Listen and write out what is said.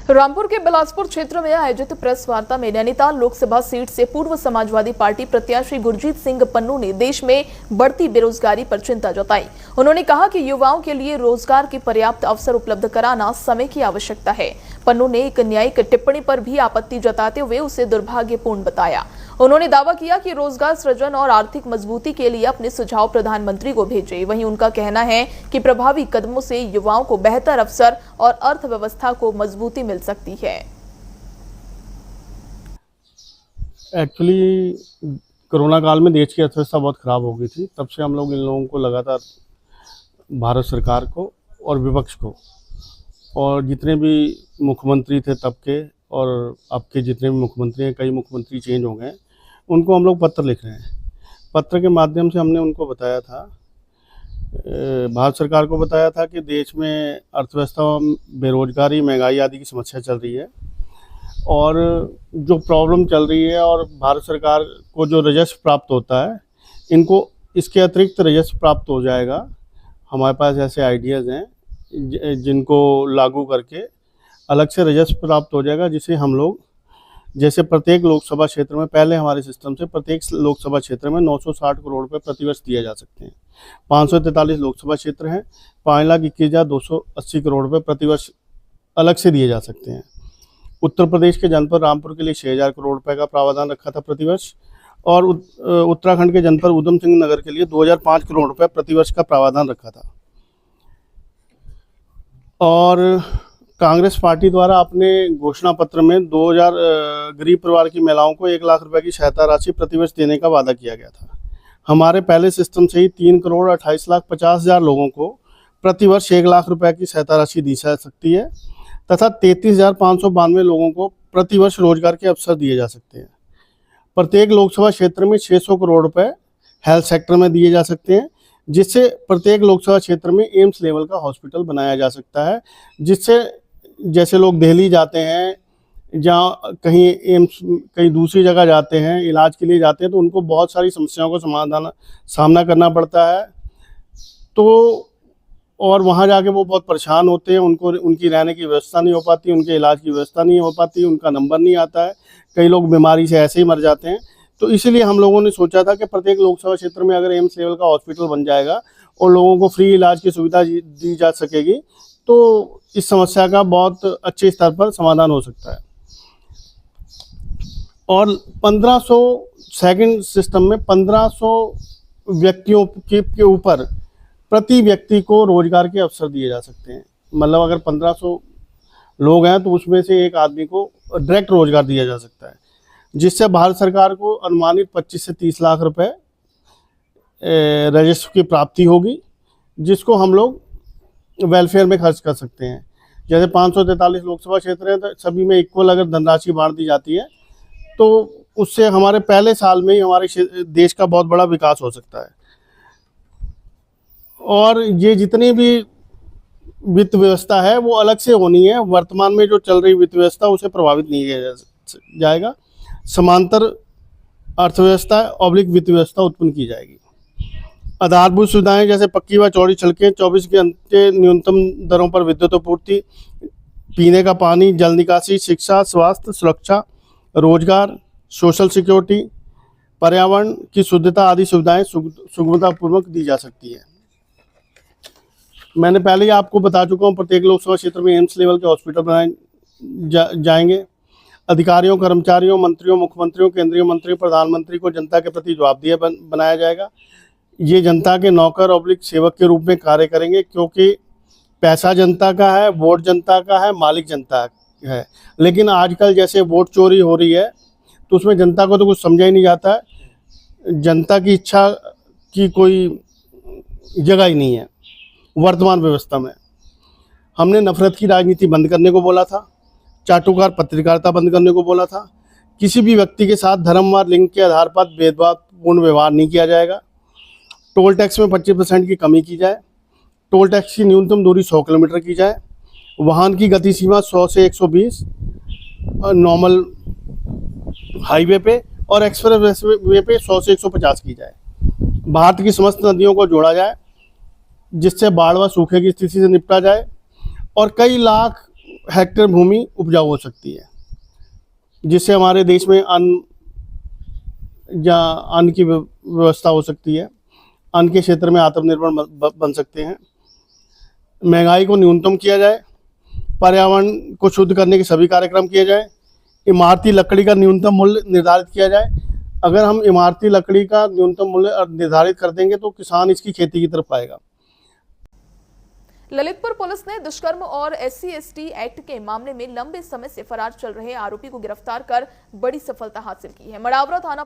रामपुर के बिलासपुर क्षेत्र में आयोजित प्रेस वार्ता में नैनीताल लोकसभा सीट से पूर्व समाजवादी पार्टी प्रत्याशी गुरजीत सिंह पन्नू ने देश में बढ़ती बेरोजगारी पर चिंता जताई। उन्होंने कहा कि युवाओं के लिए रोजगार के पर्याप्त अवसर उपलब्ध कराना समय की आवश्यकता है। पन्नू ने एक न्यायिक टिप्पणी पर भी आपत्ति जताते हुए उसे दुर्भाग्यपूर्ण बताया। उन्होंने दावा किया कि रोजगार सृजन और आर्थिक मजबूती के लिए अपने सुझाव प्रधानमंत्री को भेजे। वहीं उनका कहना है कि प्रभावी कदमों से युवाओं को बेहतर अवसर और अर्थव्यवस्था को मजबूती मिल सकती है। एक्चुअली कोरोना काल में देश की अर्थव्यवस्था बहुत खराब हो गई थी। तब से हम लोग इन लोगों को लगातार भारत सरकार को और विपक्ष को और जितने भी मुख्यमंत्री थे तब के और अब के जितने भी मुख्यमंत्री हैं, कई मुख्यमंत्री चेंज हो गए, उनको हम लोग पत्र लिख रहे हैं। पत्र के माध्यम से हमने उनको बताया था, भारत सरकार को बताया था कि देश में अर्थव्यवस्था, बेरोजगारी, महंगाई आदि की समस्या चल रही है और जो प्रॉब्लम चल रही है और भारत सरकार को जो राजस्व प्राप्त होता है, इनको इसके अतिरिक्त राजस्व प्राप्त हो जाएगा। हमारे पास ऐसे आइडियाज़ हैं जिनको लागू करके अलग से राजस्व प्राप्त हो जाएगा, जिसे हम लोग जैसे प्रत्येक लोकसभा क्षेत्र में, पहले हमारे सिस्टम से प्रत्येक लोकसभा क्षेत्र में 960 करोड़ रुपए प्रतिवर्ष दिए जा सकते हैं। 543 लोकसभा क्षेत्र हैं, 5,21,280 करोड़ रुपए प्रतिवर्ष अलग से दिए जा सकते हैं। उत्तर प्रदेश के जनपद रामपुर के लिए 6,000 करोड़ रुपए का प्रावधान रखा था प्रतिवर्ष और उत्तराखंड के जनपद उधम सिंह नगर के लिए 2,005 करोड़ रुपए प्रतिवर्ष का प्रावधान रखा था। और कांग्रेस पार्टी द्वारा अपने घोषणा पत्र में 2,000 गरीब परिवार की महिलाओं को 1 लाख रुपए की सहायता राशि प्रतिवर्ष देने का वादा किया गया था। हमारे पहले सिस्टम से ही 3,28,50,000 लोगों को प्रतिवर्ष 1 लाख रुपए की सहायता राशि दी जा सकती है तथा 33,592 लोगों को प्रतिवर्ष रोजगार के अवसर दिए जा सकते हैं। प्रत्येक लोकसभा क्षेत्र में 600 करोड़ रुपए हेल्थ सेक्टर में दिए जा सकते हैं, जिससे प्रत्येक लोकसभा क्षेत्र में एम्स लेवल का हॉस्पिटल बनाया जा सकता है, जिससे जैसे लोग दिल्ली जाते हैं, जहाँ कहीं एम्स कहीं दूसरी जगह जाते हैं, इलाज के लिए जाते हैं, तो उनको बहुत सारी समस्याओं का सामना करना पड़ता है। तो और वहाँ जाके वो बहुत परेशान होते हैं, उनकी रहने की व्यवस्था नहीं हो पाती, उनके इलाज की व्यवस्था नहीं हो पाती, उनका नंबर नहीं आता है, कई लोग बीमारी से ऐसे ही मर जाते हैं। तो इसीलिए हम लोगों ने सोचा था कि प्रत्येक लोकसभा क्षेत्र में अगर एम्स लेवल का हॉस्पिटल बन जाएगा और लोगों को फ्री इलाज की सुविधा दी जा सकेगी, तो इस समस्या का बहुत अच्छे स्तर पर समाधान हो सकता है। और 1500 सेकंड सिस्टम में 1500 व्यक्तियों के ऊपर प्रति व्यक्ति को रोजगार के अवसर दिए जा सकते हैं। मतलब अगर 1500 लोग हैं तो उसमें से एक आदमी को डायरेक्ट रोजगार दिया जा सकता है, जिससे भारत सरकार को अनुमानित 25 से 30 लाख रुपए राजस्व की प्राप्ति होगी, जिसको हम लोग वेलफेयर में खर्च कर सकते हैं। जैसे 543 लोकसभा क्षेत्र हैं तो सभी में इक्वल अगर धनराशि बांट दी जाती है तो उससे हमारे पहले साल में ही हमारे देश का बहुत बड़ा विकास हो सकता है। और ये जितनी भी वित्त व्यवस्था है वो अलग से होनी है। वर्तमान में जो चल रही वित्त व्यवस्था उसे प्रभावित नहीं किया जाएगा। समांतर अर्थव्यवस्था ऑब्लिक वित्त व्यवस्था उत्पन्न की जाएगी। आधारभूत सुविधाएं जैसे पक्की व चौड़ी सड़कें, 24 घंटे न्यूनतम दरों पर विद्युत आपूर्ति, पीने का पानी, जल निकासी, शिक्षा, स्वास्थ्य, सुरक्षा, रोजगार, सोशल सिक्योरिटी, पर्यावरण की शुद्धता आदि सुविधाएं सुगमतापूर्वक दी जा सकती है। मैंने पहले ही आपको बता चुका हूँ, प्रत्येक लोकसभा क्षेत्र में एम्स लेवल के हॉस्पिटल बनाए जाएंगे। अधिकारियों, कर्मचारियों, मंत्रियों, मुख्यमंत्रियों, केंद्रीय मंत्री, प्रधानमंत्री को जनता के प्रति जवाबदेह बनाया जाएगा। ये जनता के नौकर ऑब्लिक सेवक के रूप में कार्य करेंगे, क्योंकि पैसा जनता का है, वोट जनता का है, मालिक जनता है। लेकिन आजकल जैसे वोट चोरी हो रही है तो उसमें जनता को तो कुछ समझा ही नहीं जाता है। जनता की इच्छा की कोई जगह ही नहीं है वर्तमान व्यवस्था में। हमने नफरत की राजनीति बंद करने को बोला था, चाटुकार पत्रकारिता बंद करने को बोला था। किसी भी व्यक्ति के साथ धर्म व लिंग के आधार पर भेदभावपूर्ण व्यवहार नहीं किया जाएगा। टोल टैक्स में 25% की कमी की जाए। टोल टैक्स की न्यूनतम दूरी 100 किलोमीटर की जाए। वाहन की गति सीमा 100 से 120 नॉर्मल हाईवे पे और एक्सप्रेस वे पे 100 से 150 की जाए। भारत की समस्त नदियों को जोड़ा जाए, जिससे बाढ़ व सूखे की स्थिति से निपटा जाए। और कई लाख हेक्टेयर भूमि उपजाऊ हो सकती है, जिससे हमारे देश में अन्न की व्यवस्था हो सकती है। अन्न के क्षेत्र में आत्मनिर्भर बन सकते हैं। महंगाई को न्यूनतम किया जाए, पर्यावरण को शुद्ध करने के सभी कार्यक्रम किए जाए, इमारती लकड़ी का न्यूनतम मूल्य निर्धारित किया जाए। अगर हम इमारती लकड़ी का न्यूनतम मूल्य निर्धारित कर देंगे तो किसान इसकी खेती की तरफ आएगा। ललितपुर पुलिस ने दुष्कर्म और SC/ST एक्ट के मामले में लंबे समय से फरार चल रहे आरोपी को गिरफ्तार कर बड़ी सफलता हासिल की है। मड़ावरा थाना